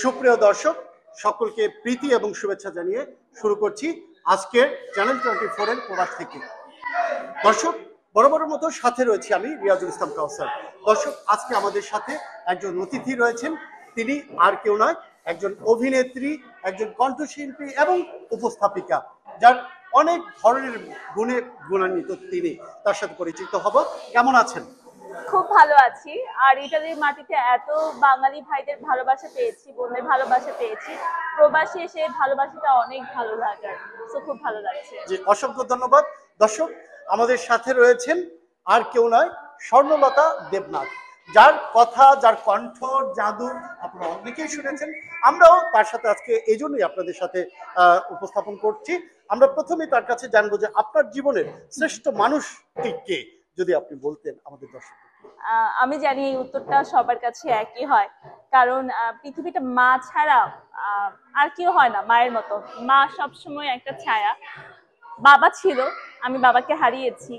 সুপ্রিয় দর্শক সকলকে প্রীতি এবং শুভেচ্ছা জানিয়ে শুরু করছি আজকের চ্যানেল 24 এর প্রবাস থেকে। দর্শক বরাবরের মতো সাথে রয়েছি আমি রিয়াজুল ইসলাম কাউসার। দর্শক আজকে আমাদের সাথে একজন অতিথি রয়েছেন, তিনি আর কেউ নয়, একজন অভিনেত্রী, একজন কণ্ঠশিল্পী এবং উপস্থাপিকা, যার অনেক ধরনের গুণে গুণান্বিত। তিনি তার সাথে পরিচিত হব। কেমন আছেন? খুব ভালো আছি। আর ইটালির মাটিতে এত বাঙালি ভাইদের ভালোবাসা পেয়েছি, বোনদের ভালোবাসা পেয়েছি, প্রবাসী এসে ভালোবাসাটা অনেক ভালো লাগার, তো খুব ভালো লাগছে। জি, অসংখ্য ধন্যবাদ। দর্শক আমাদের সাথে রয়েছেন আর কেউ নয়, স্বর্ণলতা দেবনাথ, যার কথা, যার কণ্ঠ জাদু আপনারা অনেকেই শুনেছেন। আমরাও তার সাথে আজকে এই জন্যই আপনাদের সাথে উপস্থাপন করছি। আমরা প্রথমেই তার কাছে জানবো যে আপনার জীবনের শ্রেষ্ঠ মানুষটি কে, যদি আপনি বলতেন আমাদের দর্শক। আমি জানি এই উত্তরটা সবার কাছে একই হয়, কারণ পৃথিবীটা মা ছাড়া আর কেউ হয় না মায়ের মতো। মা সবসময় একটা ছায়া। বাবা ছিল, আমি বাবাকে হারিয়েছি।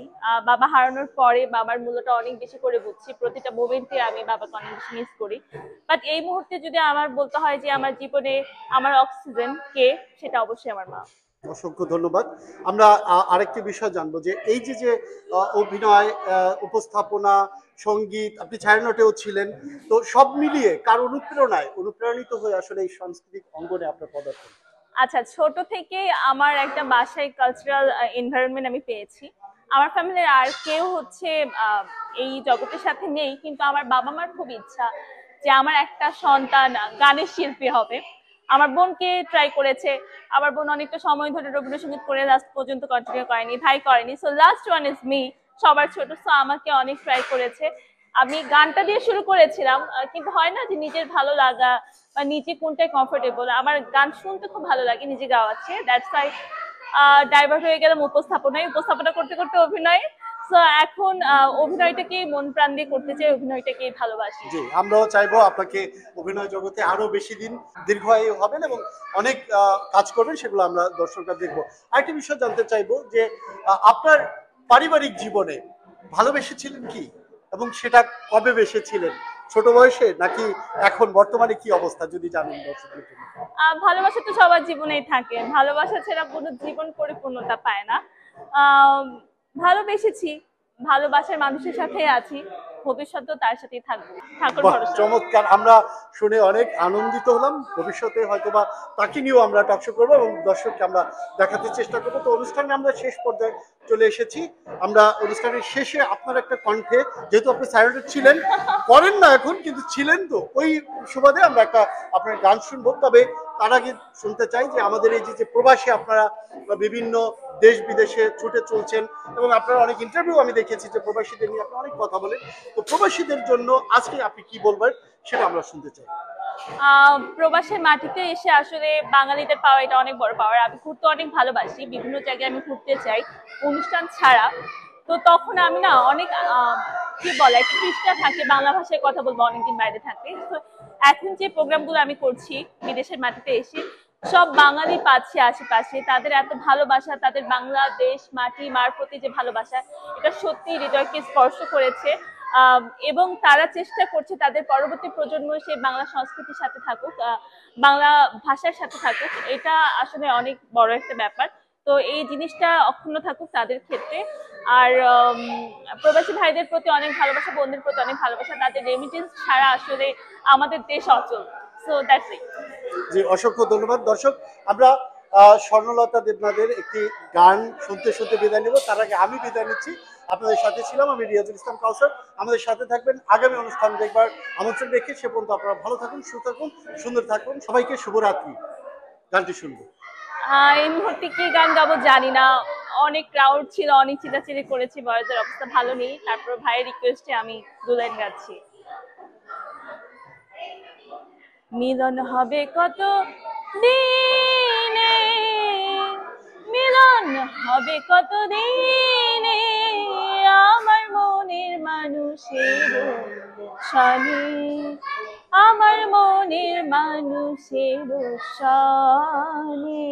বাবা হারানোর পরে বাবার মূল্যটা অনেক বেশি করে বুঝছি। প্রতিটা মোমেন্টে আমি বাবাকে অনেক বেশি মিস করি। বাট এই মুহূর্তে যদি আমার বলতে হয় যে আমার জীবনে আমার অক্সিজেন কে, সেটা অবশ্যই আমার মা। অসংখ্য ধন্যবাদ। আমরা আরেকটি বিষয় জানবো যে এই যে যে অভিনয়, উপস্থাপনা, সঙ্গীত, আপনি ছায়ানটেও ছিলেন, তো সব মিলিয়ে কার অনুপ্রাণিত হয়ে আসলে এই সাংস্কৃতিক অঙ্গনে আপনার পদার্পণ? আচ্ছা, ছোট থেকে আমার একটা বাসায় কালচারাল এনভায়রনমেন্ট আমি পেয়েছি। আমার ফ্যামিলির আর কেউ হচ্ছে এই জগতের সাথে নেই, কিন্তু আমার বাবা মার খুব ইচ্ছা যে আমার একটা সন্তান গানের শিল্পী হবে। আমার বোনকে ট্রাই করেছে, আমার বোন অনেকটা সময় ধরে রবীন্দ্রসঙ্গীত করে লাস্ট পর্যন্ত কন্টিনিউ করেনি, ভাই করেনি, so last one is me, সবার ছোট। সো আমাকে অনেক ট্রাই করেছে। আমি গানটা দিয়ে শুরু করেছিলাম, কিন্তু হয় না যে নিজের ভালো লাগা বা নিজে কোনটাই কমফোর্টেবল। আমার গান শুনতে খুব ভালো লাগে, নিজে গাওয়াচ্ছে, দ্যাটস ওয়াই ডাইভার্ট হয়ে গেলাম উপস্থাপনা করতে করতে অভিনয়। সো এখন অভিনয়টাকেই মন প্রাণ দিয়ে করতে চাই, অভিনয়টাকেই ভালোবাসি। জি, আমরাও চাইবো আপনাকে অভিনয় জগতে আরো বেশি দিন দীর্ঘায়ু হবেন এবং অনেক কাজ করবেন, সেগুলো আমরা দর্শকরা দেখবো। আরেকটি বিষয় জানতে চাইবো যে আপনার পারিবারিক জীবনে ভালোবেসেছিলেন কি, এবং সেটা কবে বেসেছিলেন? ছোট বয়সে নাকি এখন বর্তমানে কি অবস্থা, যদি জানেন দর্শকদের জন্য। ভালোবাসা তো সবার জীবনেই থাকে, ভালোবাসা ছাড়া কোনো জীবন পরিপূর্ণতা পায় না। আহ ভালোবেসেছি, ভালোবাসার মানুষের সাথেই আছি, ভবিষ্যতেও তার সাথেই থাকবো, ঠাকুর ভরসা। চমৎকার, আমরা শুনে অনেক আনন্দিত হলাম। ভবিষ্যতে হয়তোবা তাকে নিয়েও আমরা টকশো করবো এবং দর্শককে আমরা দেখাতে চেষ্টা করবো। তো অনুষ্ঠানে আমরা শেষ পর্যায়ে চলে এসেছি। আমরা অনুষ্ঠানের শেষে আপনার একটা কণ্ঠে, যেহেতু আপনি সাইলেন্ট ছিলেন, করেন না এখন, কিন্তু ছিলেন, তো ওই সুবাদে আমরা একটা আপনার গান শুনবো। তবে তার আগে শুনতে চাই যে আমাদের এই যে প্রবাসী আপনারা বিভিন্ন দেশ বিদেশে ছুটে চলছেন এবং আপনারা অনেক ইন্টারভিউ আমি দেখেছি যে প্রবাসীদের নিয়ে আপনি অনেক কথা বলেন, তো প্রবাসীদের জন্য আজকে আপনি কি বলবেন সেটা আমরা শুনতে চাই। প্রবাসের মাটিতে এসে আসলে বাঙালিদের পাওয়া এটা অনেক বড় পাওয়ার। আমি ঘুরতে অনেক ভালোবাসি, বিভিন্ন জায়গায় আমি ঘুরতে চাই অনুষ্ঠান ছাড়া। তো তখন আমি না অনেক কি বলে একটা চেষ্টা থাকে বাংলা ভাষায় কথা বলবো, অনেকদিন বাইরে থাকে। তো এখন যে প্রোগ্রামগুলো আমি করছি বিদেশের মাটিতে এসে, সব বাঙালি পাচ্ছি আশেপাশে, তাদের এত ভালোবাসা, তাদের বাংলাদেশ মাটি মার প্রতি যে ভালোবাসা, এটা সত্যি হৃদয়কে স্পর্শ করেছে। এবং তারা চেষ্টা করছে তাদের পরবর্তী প্রজন্ম সে বাংলা সংস্কৃতির সাথে থাকুক, বাংলা ভাষার সাথে থাকুক। এটা আসলে অনেক বড় একটা ব্যাপার। তো এই জিনিসটা অক্ষুণ্ণ থাকুক তাদের ক্ষেত্রে। আর প্রবাসী ভাইদের প্রতি অনেক ভালোবাসা, বোনদের প্রতি অনেক ভালোবাসা। তাদের রেমিটেন্স ছাড়া আসলে আমাদের দেশ অচল। So that's it. জি, অসংখ্য ধন্যবাদ। দর্শক আমরা স্বর্ণলতা দেবনাথের একটি গান শুনতে শুনতে বিদায় নেব। তার আগে আমি বিদায় নিচ্ছি। আপনাদের সাথে ছিলাম আমি রিয়াজুল ইসলাম কাউসার। আমাদের সাথে থাকবেন, আগামী অনুষ্ঠান দেখবার আমন্ত্রণ রেখে। সে পর্যন্ত আপনারা ভালো থাকুন, সুস্থ থাকুন, সুন্দর থাকুন। সবাইকে শুভরাত্রি। গানটি শুনবো। এই মুহূর্তে কি গান গাবো জানি না, অনেক ক্রাউড ছিল, অনেক চিল্লাচিল্লি করেছি, বয়সের অবস্থা ভালো নেই। তারপর ভাইয়ের রিকোয়েস্টে আমি 2 লাইন গাচ্ছি। মিলন হবে কত দিনে, মিলন হবে কত দিনে, আমার মনের মানুষের সনে, আমার মনের মানুষের সনে।